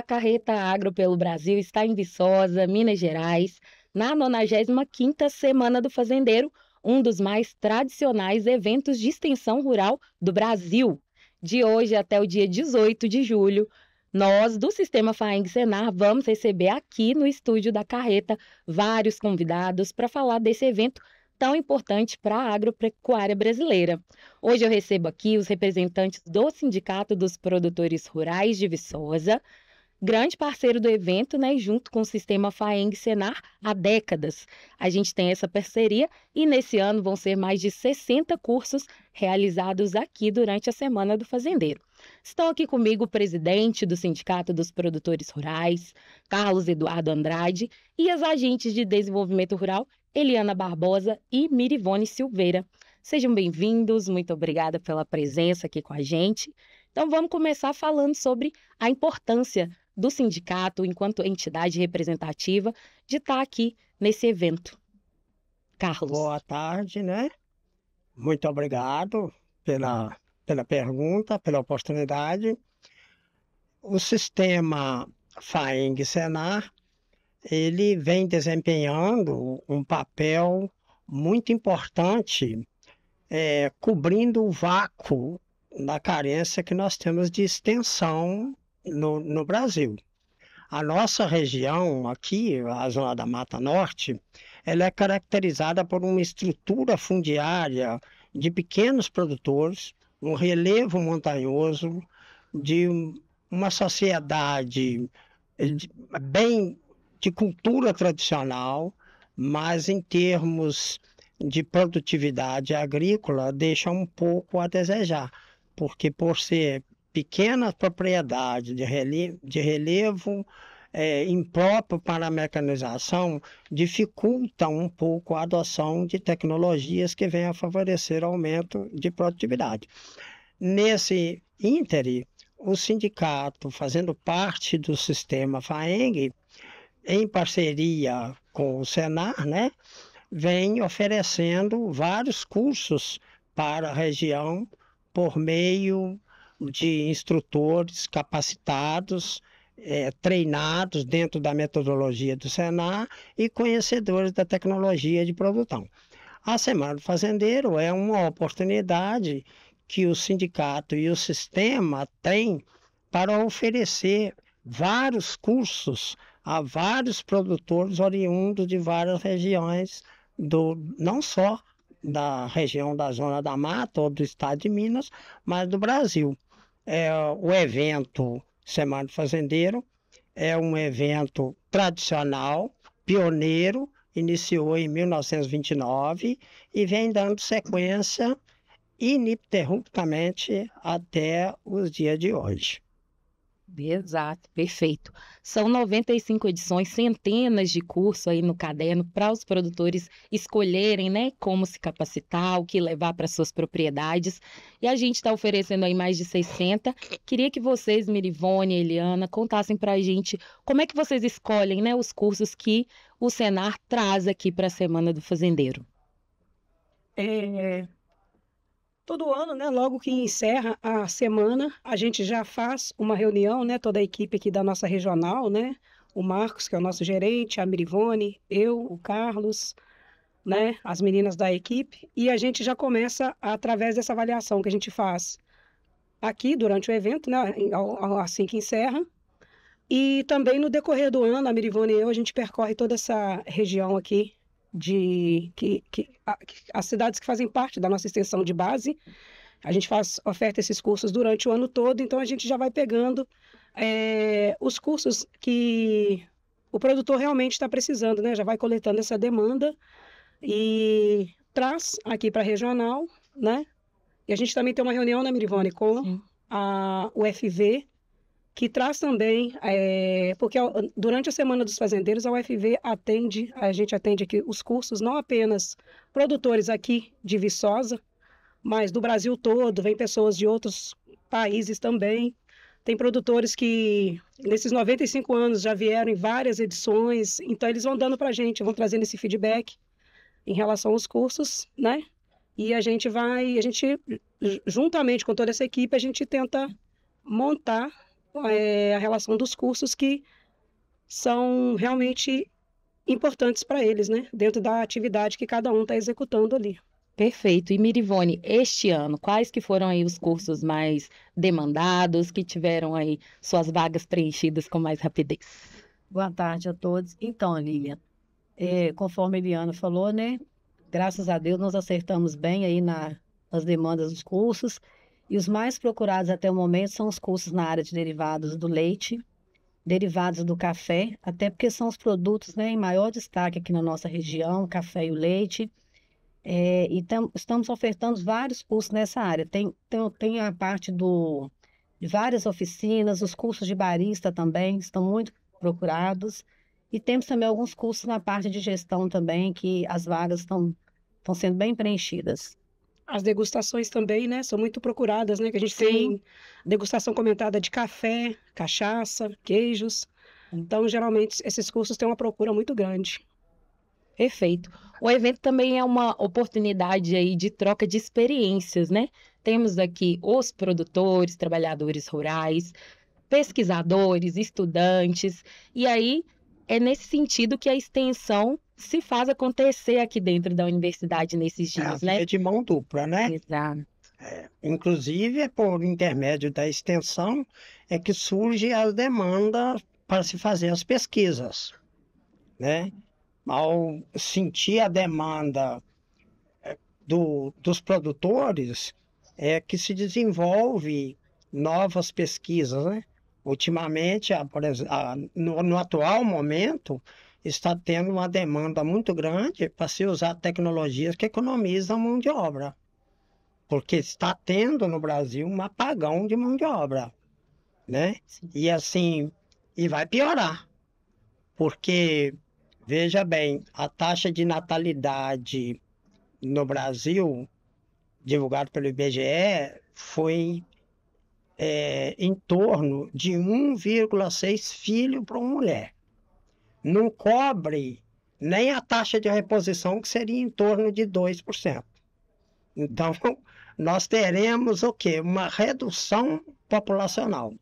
Carreta Agro pelo Brasil está em Viçosa, Minas Gerais, na 95ª Semana do Fazendeiro, um dos mais tradicionais eventos de extensão rural do Brasil. De hoje até o dia 18 de julho, nós, do Sistema FAENG-Senar, vamos receber aqui no estúdio da Carreta vários convidados para falar desse evento tão importante para a agropecuária brasileira. Hoje eu recebo aqui os representantes do Sindicato dos Produtores Rurais de Viçosa, grande parceiro do evento, né, junto com o Sistema FAENG-Senar há décadas. A gente tem essa parceria e nesse ano vão ser mais de 60 cursos realizados aqui durante a Semana do Fazendeiro. Estão aqui comigo o presidente do Sindicato dos Produtores Rurais, Carlos Eduardo Andrade, e as agentes de desenvolvimento rural, Eliana Barbosa e Mirivone Silveira. Sejam bem-vindos, muito obrigada pela presença aqui com a gente. Então vamos começar falando sobre a importância do sindicato, enquanto entidade representativa, de estar aqui nesse evento. Carlos. Boa tarde, né? Muito obrigado pela pergunta, pela oportunidade. O sistema FAENG-Senar, ele vem desempenhando um papel muito importante, cobrindo o vácuo da carência que nós temos de extensão no Brasil. A nossa região aqui, a zona da Mata Norte, ela é caracterizada por uma estrutura fundiária de pequenos produtores, um relevo montanhoso, de uma sociedade bem de cultura tradicional, mas em termos de produtividade agrícola deixa um pouco a desejar, porque por ser pequenas propriedades de relevo impróprio para a mecanização, dificultam um pouco a adoção de tecnologias que venham a favorecer o aumento de produtividade. Nesse íntere, o sindicato, fazendo parte do sistema FAENG, em parceria com o Senar, né, vem oferecendo vários cursos para a região por meio de instrutores capacitados, treinados dentro da metodologia do Senar e conhecedores da tecnologia de produção. A Semana do Fazendeiro é uma oportunidade que o sindicato e o sistema têm para oferecer vários cursos a vários produtores oriundos de várias regiões, não só da região da Zona da Mata ou do estado de Minas, mas do Brasil. O evento Semana do Fazendeiro é um evento tradicional, pioneiro, iniciou em 1929 e vem dando sequência ininterruptamente até os dias de hoje. Exato, perfeito. São 95 edições, centenas de cursos aí no caderno para os produtores escolherem, né, como se capacitar, o que levar para suas propriedades. E a gente está oferecendo aí mais de 60. Queria que vocês, Mirivone e Eliana, contassem para a gente como é que vocês escolhem, né, os cursos que o Senar traz aqui para a Semana do Fazendeiro. Todo ano, né, logo que encerra a semana, a gente já faz uma reunião, né, toda a equipe aqui da nossa regional, né, o Marcos, que é o nosso gerente, a Mirivone, eu, o Carlos, né, as meninas da equipe, e a gente já começa através dessa avaliação que a gente faz aqui durante o evento, né, assim que encerra, e também no decorrer do ano, a Mirivone e eu, a gente percorre toda essa região aqui, as cidades que fazem parte da nossa extensão de base. A gente oferta esses cursos durante o ano todo, então a gente já vai pegando os cursos que o produtor realmente está precisando, né? Já vai coletando essa demanda e traz aqui para a regional, né? E a gente também tem uma reunião, né, Mirivone, com a UFV, que traz também, porque durante a Semana dos Fazendeiros, a UFV a gente atende aqui os cursos, não apenas produtores aqui de Viçosa, mas do Brasil todo, vem pessoas de outros países também. Tem produtores que, nesses 95 anos, já vieram em várias edições, então eles vão dando para a gente, vão trazendo esse feedback em relação aos cursos, né? E juntamente com toda essa equipe, a gente tenta montar a relação dos cursos que são realmente importantes para eles, né? Dentro da atividade que cada um está executando ali. Perfeito. E Mirivone, este ano, quais que foram aí os cursos mais demandados, que tiveram aí suas vagas preenchidas com mais rapidez? Boa tarde a todos. Então, Lilian, conforme a Eliana falou, né? Graças a Deus nós acertamos bem aí nas demandas dos cursos. E os mais procurados até o momento são os cursos na área de derivados do leite, derivados do café, até porque são os produtos, né, em maior destaque aqui na nossa região, o café e o leite. Estamos ofertando vários cursos nessa área. Tem a parte de várias oficinas, os cursos de barista também estão muito procurados. E temos também alguns cursos na parte de gestão também, que as vagas estão sendo bem preenchidas. As degustações também, né, são muito procuradas, né? Que a gente Sim. tem degustação comentada de café, cachaça, queijos. Então, geralmente, esses cursos têm uma procura muito grande. Perfeito. O evento também é uma oportunidade aí de troca de experiências, né? Temos aqui os produtores, trabalhadores rurais, pesquisadores, estudantes, e aí é nesse sentido que a extensão se faz acontecer aqui dentro da universidade nesses É a dias, né? via de mão dupla, né? Exato. Inclusive, é por intermédio da extensão é que surge a demanda para se fazer as pesquisas, né? Ao sentir a demanda dos produtores, é que se desenvolve novas pesquisas, né? Ultimamente, no atual momento, está tendo uma demanda muito grande para se usar tecnologias que economizam mão de obra, porque está tendo no Brasil um apagão de mão de obra, né? E assim, e vai piorar, porque, veja bem, a taxa de natalidade no Brasil, divulgado pelo IBGE, foi em torno de 1,6 filho para uma mulher. Não cobre nem a taxa de reposição, que seria em torno de 2%. Então, nós teremos o quê? Uma redução populacional.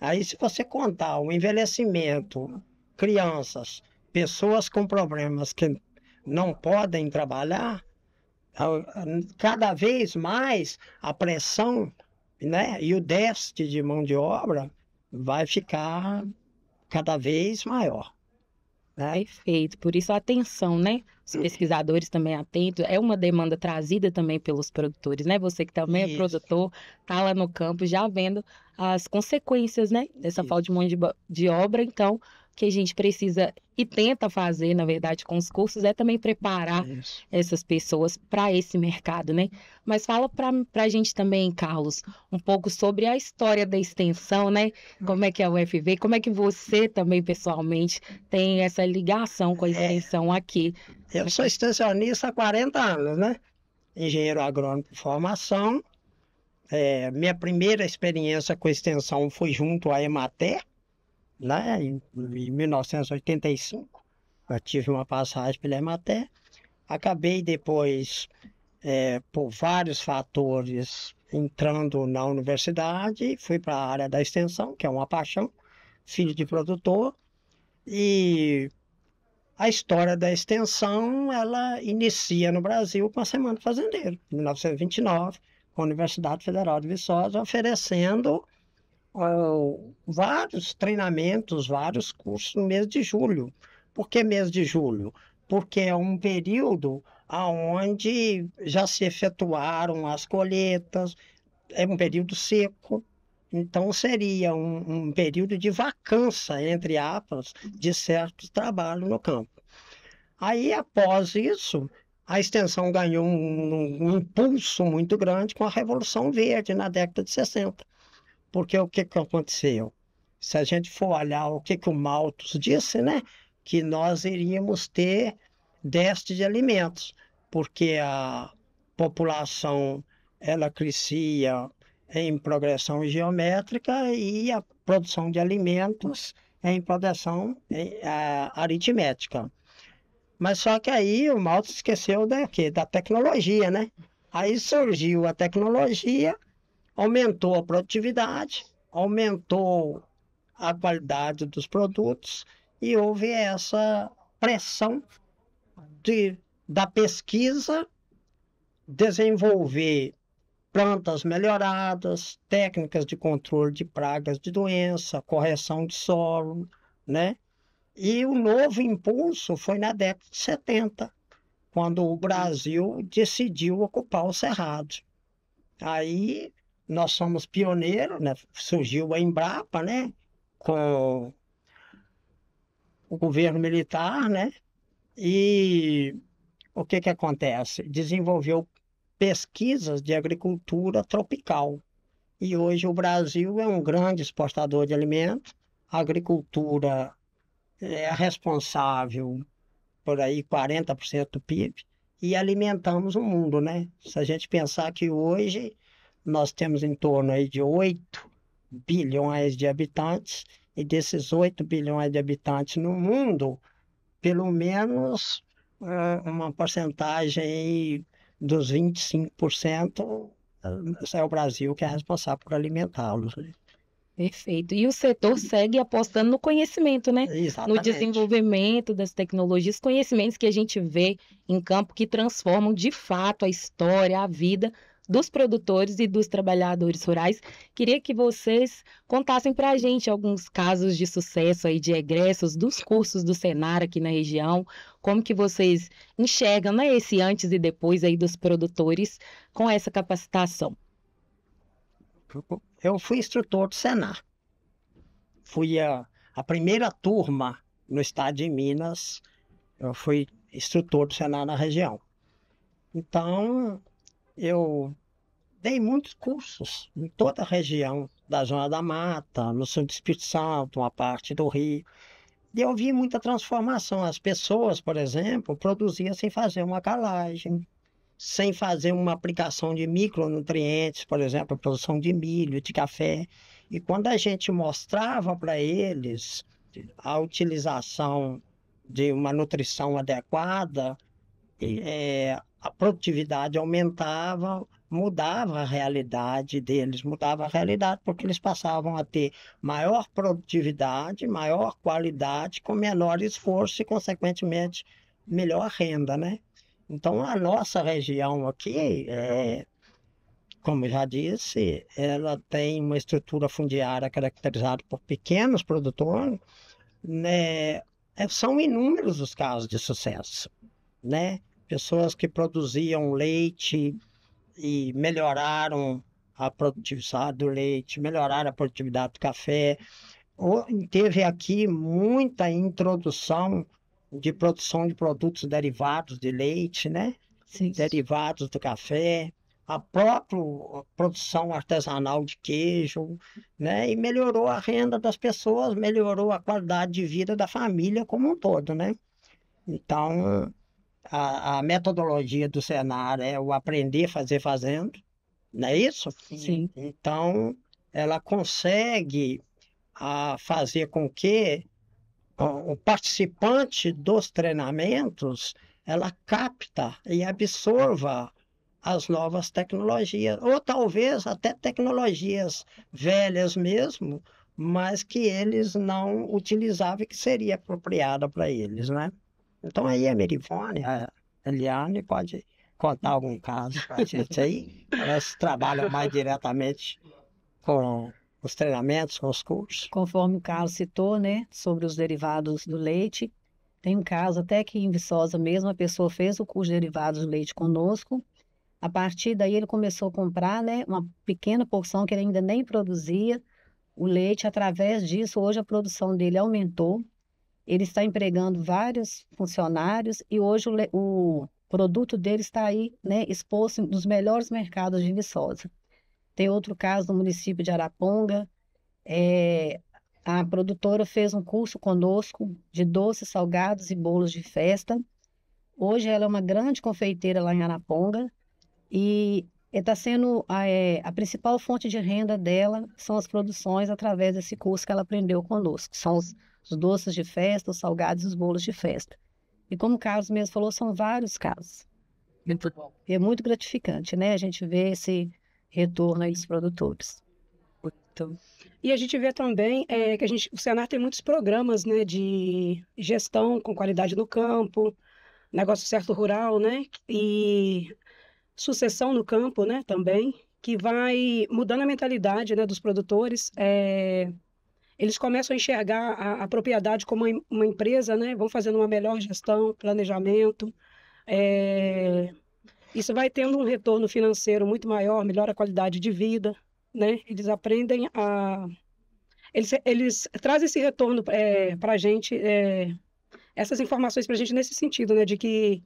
Aí, se você contar o envelhecimento, crianças, pessoas com problemas que não podem trabalhar, cada vez mais a pressão, né, e o déficit de mão de obra vai ficar cada vez maior, né? Perfeito. Por isso a atenção, né? Os pesquisadores também atentos. É uma demanda trazida também pelos produtores, né? Você que também é Isso. produtor, tá lá no campo já vendo as consequências, né? Dessa Isso. falta de mão de obra. Então, o que a gente precisa e tenta fazer, na verdade, com os cursos é também preparar Isso. essas pessoas para esse mercado, né? Mas fala para a gente também, Carlos, um pouco sobre a história da extensão, né? Como é que é a UFV, como é que você também, pessoalmente, tem essa ligação com a extensão aqui. Eu sou extensionista há 40 anos, né? Engenheiro agrônomo por formação. Minha primeira experiência com extensão foi junto à Emater, né? Em 1985. Eu tive uma passagem pela Emater. Acabei depois, por vários fatores, entrando na universidade. Fui para a área da extensão, que é uma paixão, filho de produtor. E a história da extensão, ela inicia no Brasil com a Semana do Fazendeiro, em 1929, com a Universidade Federal de Viçosa, oferecendo vários treinamentos, vários cursos no mês de julho. Por que mês de julho? Porque é um período onde já se efetuaram as colheitas, é um período seco. Então, seria um período de vacância, entre aspas, de certo trabalho no campo. Aí, após isso, a extensão ganhou um impulso muito grande com a Revolução Verde, na década de 60. Porque o que aconteceu? Se a gente for olhar o que o Malthus disse, né? Que nós iríamos ter déficit de alimentos, porque a população, ela crescia em progressão geométrica e a produção de alimentos em progressão aritmética. Mas só que aí o Malthus esqueceu da tecnologia, né? Aí surgiu a tecnologia, aumentou a produtividade, aumentou a qualidade dos produtos e houve essa pressão da pesquisa desenvolver plantas melhoradas, técnicas de controle de pragas de doença, correção de solo, né? E o novo impulso foi na década de 70, quando o Brasil decidiu ocupar o Cerrado. Aí nós somos pioneiros, né? Surgiu a Embrapa, né? Com o governo militar, né? E o que que acontece? Desenvolveu pesquisas de agricultura tropical. E hoje o Brasil é um grande exportador de alimentos. A agricultura é responsável por aí 40% do PIB e alimentamos o mundo, né? Se a gente pensar que hoje nós temos em torno aí de 8 bilhões de habitantes e desses 8 bilhões de habitantes no mundo, pelo menos uma porcentagem aí dos 25% é o Brasil que é responsável por alimentá-los. Perfeito. E o setor segue apostando no conhecimento, né? No Exatamente. desenvolvimento das tecnologias, conhecimentos que a gente vê em campo que transformam de fato a história, a vida dos produtores e dos trabalhadores rurais. Queria que vocês contassem para a gente alguns casos de sucesso aí de egressos dos cursos do Senar aqui na região, como que vocês enxergam, né, esse antes e depois aí dos produtores com essa capacitação. Eu fui instrutor do Senar. Fui a primeira turma no estado de Minas. Eu fui instrutor do Senar na região. Então, eu dei muitos cursos em toda a região da Zona da Mata, no sul do Espírito Santo, uma parte do Rio. E eu vi muita transformação. As pessoas, por exemplo, produziam sem fazer uma calagem, sem fazer uma aplicação de micronutrientes, por exemplo, a produção de milho, de café. E quando a gente mostrava para eles a utilização de uma nutrição adequada, a produtividade aumentava, mudava a realidade deles, mudava a realidade porque eles passavam a ter maior produtividade, maior qualidade, com menor esforço e, consequentemente, melhor renda, né? Então, a nossa região aqui, como eu já disse, ela tem uma estrutura fundiária caracterizada por pequenos produtores, né? São inúmeros os casos de sucesso, né? Pessoas que produziam leite e melhoraram a produtividade do leite, melhoraram a produtividade do café. Teve aqui muita introdução de produção de produtos derivados de leite, né? Sim. Derivados do café, a própria produção artesanal de queijo, né? E melhorou a renda das pessoas, melhorou a qualidade de vida da família como um todo, né? Então, a metodologia do Senar é o aprender, fazer, fazendo, não é isso? Sim. Então, ela consegue fazer com que o participante dos treinamentos, ela capta e absorva as novas tecnologias, ou talvez até tecnologias velhas mesmo, mas que eles não utilizavam e que seria apropriada para eles, né? Então aí a Merivone, a Eliane pode contar algum caso para a gente aí. Elas trabalham mais diretamente com os treinamentos, com os cursos. Conforme o Carlos citou, né, sobre os derivados do leite, tem um caso até que em Viçosa mesmo, a pessoa fez o curso de derivados do leite conosco. A partir daí ele começou a comprar, né, uma pequena porção que ele ainda nem produzia o leite. Através disso, hoje a produção dele aumentou. Ele está empregando vários funcionários e hoje o produto dele está aí, né, exposto nos melhores mercados de Viçosa. Tem outro caso no município de Araponga. A produtora fez um curso conosco de doces, salgados e bolos de festa. Hoje ela é uma grande confeiteira lá em Araponga e está sendo a principal fonte de renda dela são as produções através desse curso que ela aprendeu conosco. São os doces de festa, os salgados e os bolos de festa. E como o Carlos mesmo falou, são vários casos. Muito bom. E é muito gratificante, né? A gente vê esse retorno aí dos produtores. E a gente vê também que o Senar tem muitos programas, né, de gestão com qualidade no campo, negócio certo rural, né, e sucessão no campo, né, também, que vai mudando a mentalidade, né, dos produtores. Eles começam a enxergar a propriedade como uma empresa, né, vão fazendo uma melhor gestão, planejamento. Isso vai tendo um retorno financeiro muito maior, melhora a qualidade de vida, né? Eles aprendem a... Eles trazem esse retorno para a gente, essas informações para a gente nesse sentido, né? De que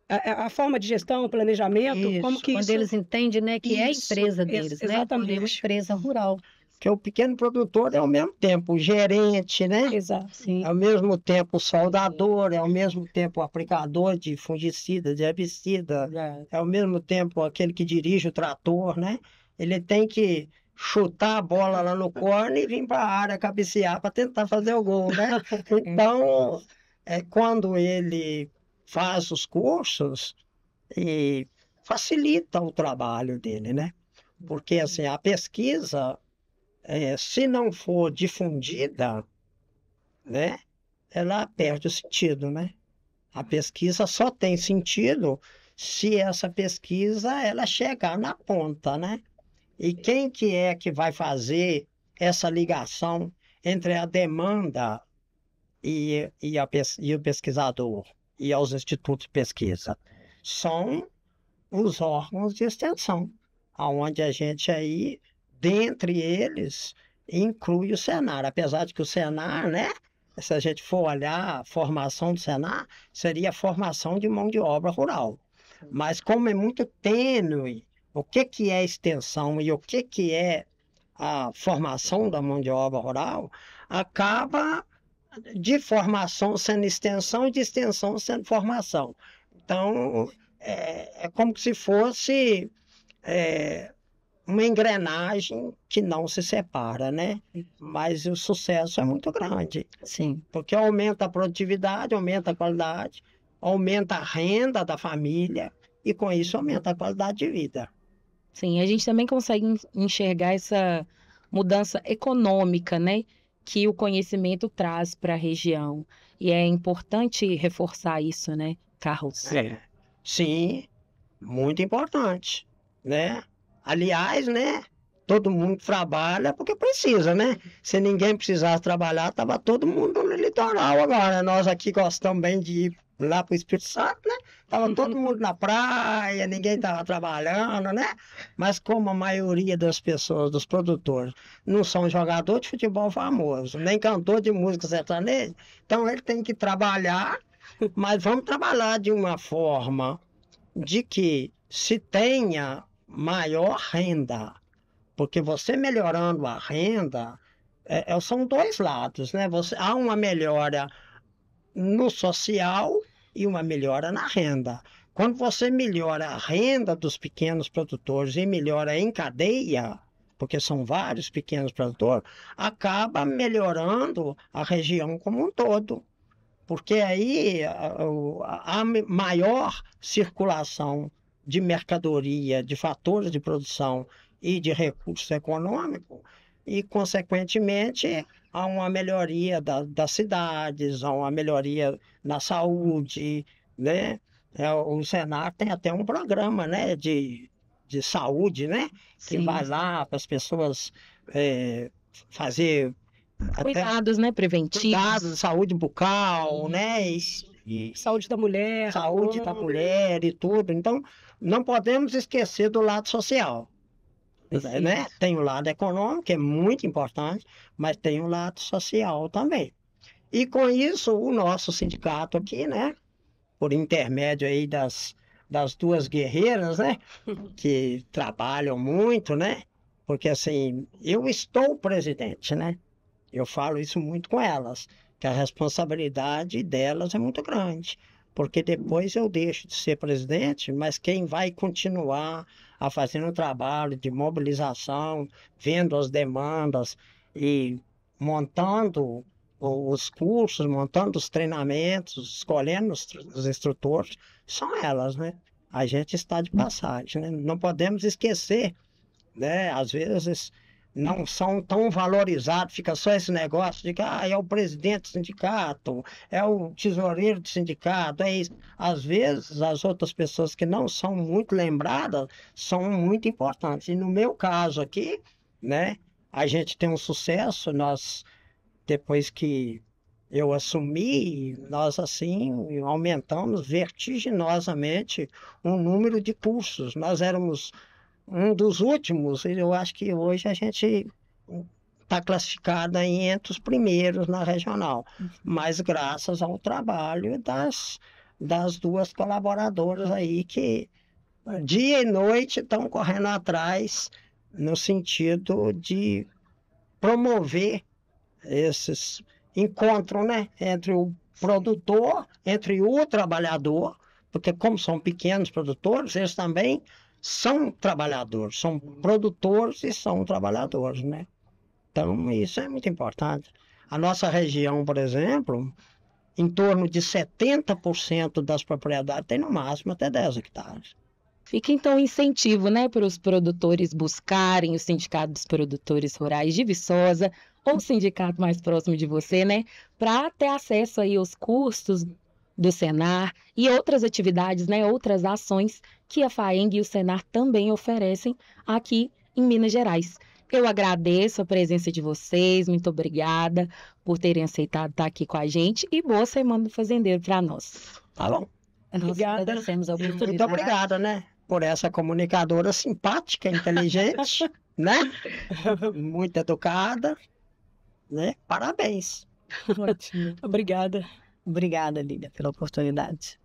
a forma de gestão, planejamento, Isso, como que quando isso... eles entendem, né, que é a Isso, empresa deles, né? exatamente. É uma empresa rural. Porque o pequeno produtor é ao mesmo tempo o gerente, né? Exato. Sim. É ao mesmo tempo o soldador, é ao mesmo tempo o aplicador de fungicida, de herbicida, é ao mesmo tempo aquele que dirige o trator, né? Ele tem que chutar a bola lá no corner e vir para a área cabecear para tentar fazer o gol, né? Então, quando ele faz os cursos, e facilita o trabalho dele, né? Porque assim, a pesquisa, se não for difundida, né, ela perde o sentido, né? A pesquisa só tem sentido se essa pesquisa ela chegar na ponta, né? E quem que é que vai fazer essa ligação entre a demanda e o pesquisador e aos institutos de pesquisa? São os órgãos de extensão, aonde a gente aí, dentre eles, inclui o Senar, apesar de que o Senar, né, se a gente for olhar a formação do Senar, seria a formação de mão de obra rural. Mas como é muito tênue, o que é extensão e o que é a formação da mão de obra rural, acaba de formação sendo extensão e de extensão sendo formação. Então, é como se fosse uma engrenagem que não se separa, né? Mas o sucesso é muito grande. Sim. Porque aumenta a produtividade, aumenta a qualidade, aumenta a renda da família e com isso aumenta a qualidade de vida. Sim, a gente também consegue enxergar essa mudança econômica, né, que o conhecimento traz para a região. E é importante reforçar isso, né, Carlos? Sim, muito importante, né? Aliás, né? Todo mundo trabalha porque precisa, né? Se ninguém precisasse trabalhar, tava todo mundo no litoral agora. Nós aqui gostamos bem de ir lá para o Espírito Santo, né? Tava todo mundo na praia, ninguém tava trabalhando, né? Mas como a maioria das pessoas, dos produtores, não são jogador de futebol famoso, nem cantor de música sertaneja, então ele tem que trabalhar, mas vamos trabalhar de uma forma de que se tenha maior renda, porque você melhorando a renda, são dois lados, né? Há uma melhora no social e uma melhora na renda. Quando você melhora a renda dos pequenos produtores e melhora em cadeia, porque são vários pequenos produtores, acaba melhorando a região como um todo. Porque aí há maior circulação de mercadoria, de fatores de produção e de recursos econômicos, e, consequentemente, há uma melhoria das cidades, há uma melhoria na saúde, né? O Senar tem até um programa, né, de saúde, né? Que Sim. vai lá para as pessoas fazer Cuidados, né, preventivos. cuidados de saúde bucal, né? E Saúde da mulher. saúde da mulher e tudo. Então, não podemos esquecer do lado social, né? Tem o lado econômico, que é muito importante, mas tem o lado social também. E com isso, o nosso sindicato aqui, né? Por intermédio aí das duas guerreiras, né? Que trabalham muito, né? Porque assim, eu estou presidente, né? Eu falo isso muito com elas, que a responsabilidade delas é muito grande, porque depois eu deixo de ser presidente, mas quem vai continuar a fazer um trabalho de mobilização, vendo as demandas e montando os cursos, montando os treinamentos, escolhendo os instrutores, são elas, né? A gente está de passagem, né? Não podemos esquecer, né? Às vezes não são tão valorizados, fica só esse negócio de que é o presidente do sindicato, é o tesoureiro do sindicato, é isso. Às vezes, as outras pessoas que não são muito lembradas são muito importantes. E no meu caso aqui, né, a gente tem um sucesso, depois que eu assumi, nós assim aumentamos vertiginosamente o número de cursos. Nós éramos um dos últimos, e eu acho que hoje a gente está classificado aí entre os primeiros na regional, mas graças ao trabalho das duas colaboradoras aí que dia e noite estão correndo atrás no sentido de promover esses encontros, né, entre o produtor, entre o trabalhador, porque como são pequenos produtores, eles também são trabalhadores, são produtores e são trabalhadores, né? Então, isso é muito importante. A nossa região, por exemplo, em torno de 70% das propriedades tem no máximo até 10 hectares. Fica então um incentivo, né, para os produtores buscarem o Sindicato dos Produtores Rurais de Viçosa ou o sindicato mais próximo de você, né, para ter acesso aí aos cursos do Senar e outras atividades, né, outras ações que a FAENG e o Senar também oferecem aqui em Minas Gerais. Eu agradeço a presença de vocês, muito obrigada por terem aceitado estar aqui com a gente e boa Semana do Fazendeiro para nós. Tá bom? Nós Obrigada. agradecemos a oportunidade. Muito obrigada, né? Por essa comunicadora simpática, inteligente, né? Muito educada, né? Parabéns. Ótimo. Obrigada. Obrigada, Lília, pela oportunidade.